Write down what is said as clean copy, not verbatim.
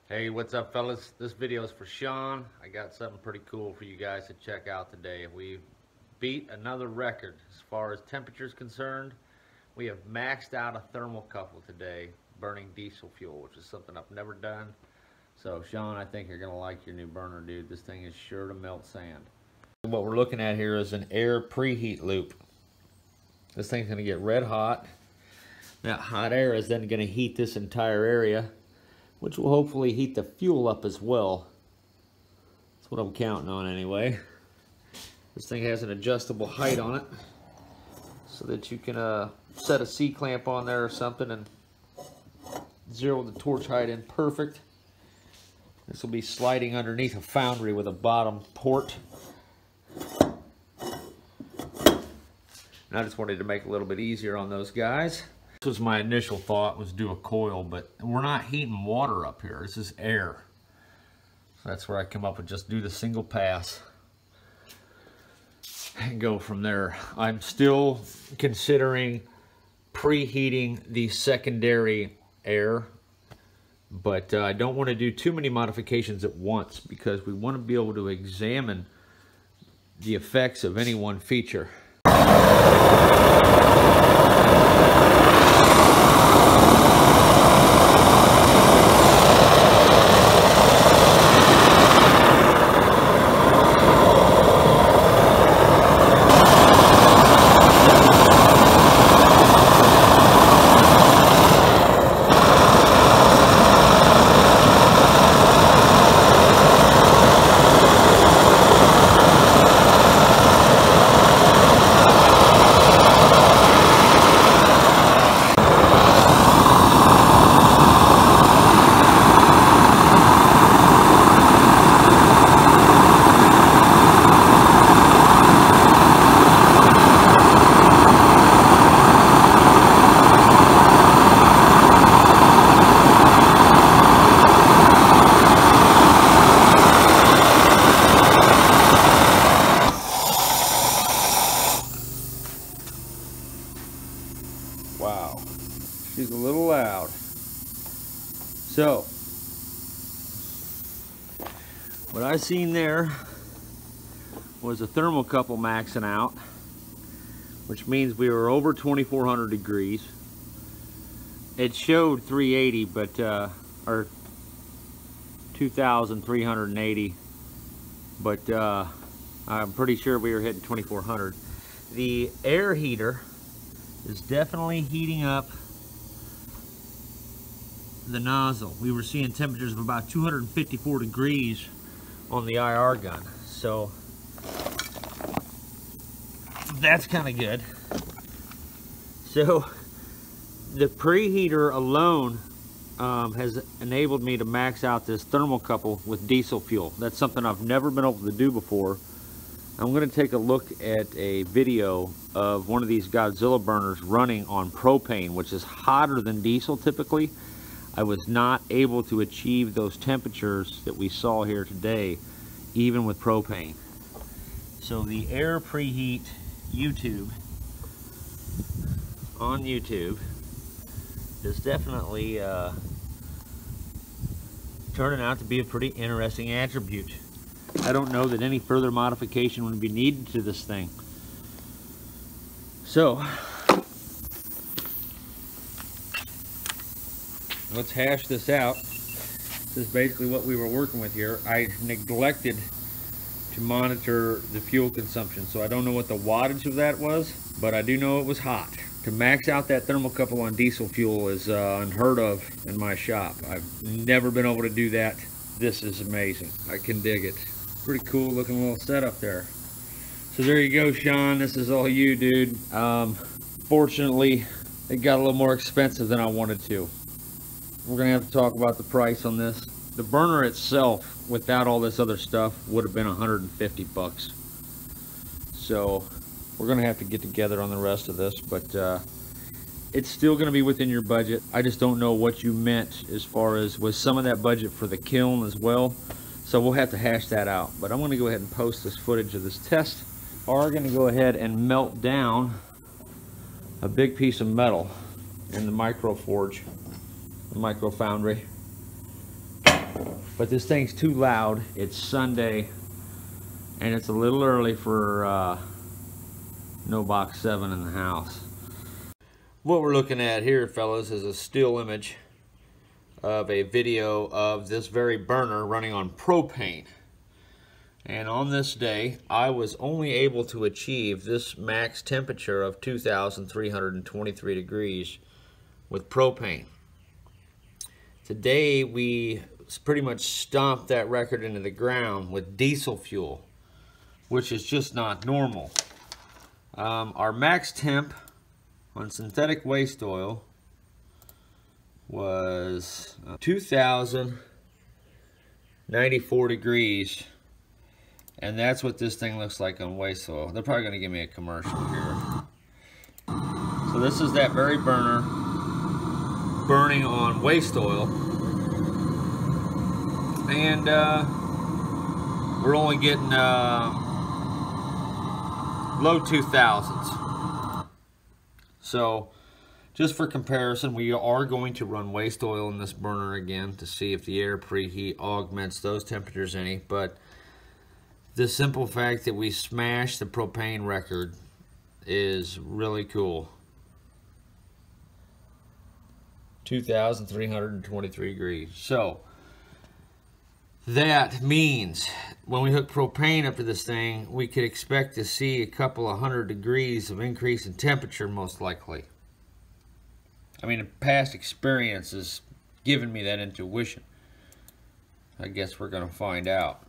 Hey, what's up, fellas? This video is for Sean. I got something pretty cool for you guys to check out today. We beat another record as far as temperature is concerned. We have maxed out a thermocouple today, burning diesel fuel, which is something I've never done. So, Sean, I think you're going to like your new burner, dude. This thing is sure to melt sand. What we're looking at here is an air preheat loop. This thing's going to get red hot. That hot air is then going to heat this entire area, which will hopefully heat the fuel up as well. That's what I'm counting on anyway. This thing has an adjustable height on it so that you can set a C-clamp on there or something and zero the torch height in perfect. This will be sliding underneath a foundry with a bottom port. And I just wanted to make it a little bit easier on those guys. This was my initial thought, was do a coil, but we're not heating water up here. This is air. So that's where I come up with just do the single pass and go from there. I'm still considering preheating the secondary air, but I don't want to do too many modifications at once because we want to be able to examine the effects of any one feature. Wow, she's a little loud. So, what I seen there was a thermocouple maxing out, which means we were over 2400 degrees. It showed 380, but or 2380, but I'm pretty sure we were hitting 2400. The air heater is definitely heating up the nozzle. We were seeing temperatures of about 254 degrees on the IR gun, so that's kind of good. So the preheater alone has enabled me to max out this thermocouple with diesel fuel. That's something I've never been able to do before. I'm going to take a look at a video of one of these Godzilla burners running on propane, which is hotter than diesel typically. I was not able to achieve those temperatures that we saw here today, even with propane. So the air preheat YouTube on YouTube is definitely turning out to be a pretty interesting attribute. I don't know that any further modification would be needed to this thing. So, let's hash this out. This is basically what we were working with here. I neglected to monitor the fuel consumption, so I don't know what the wattage of that was, but I do know it was hot. To max out that thermocouple on diesel fuel is unheard of in my shop. I've never been able to do that. This is amazing. I can dig it. Pretty cool looking little setup there. So there you go, Sean. This is all you, dude. Fortunately, it got a little more expensive than I wanted to. We're gonna have to talk about the price on this. The burner itself, without all this other stuff, would have been 150 bucks. So we're gonna have to get together on the rest of this, but it's still gonna be within your budget. I just don't know what you meant as far as was some of that budget for the kiln as well. So we'll have to hash that out. But I'm going to go ahead and post this footage of this test. We're going to go ahead and melt down a big piece of metal in the micro forge, the micro foundry. But this thing's too loud. It's Sunday, and it's a little early for no box 7 in the house. What we're looking at here, fellas, is a still image of a video of this very burner running on propane. And on this day, I was only able to achieve this max temperature of 2,323 degrees with propane. Today, we pretty much stomped that record into the ground with diesel fuel, which is just not normal. Our max temp on synthetic waste oil was 2,094 degrees, and that's what this thing looks like on waste oil. They're probably going to give me a commercial here. So this is that very burner burning on waste oil, and we're only getting low 2000s. So just for comparison, we are going to run waste oil in this burner again to see if the air preheat augments those temperatures any. But the simple fact that we smashed the propane record is really cool. 2,323 degrees. So that means when we hook propane up to this thing, we could expect to see a couple of 100 degrees of increase in temperature, most likely. I mean, past experience has given me that intuition. I guess we're going to find out.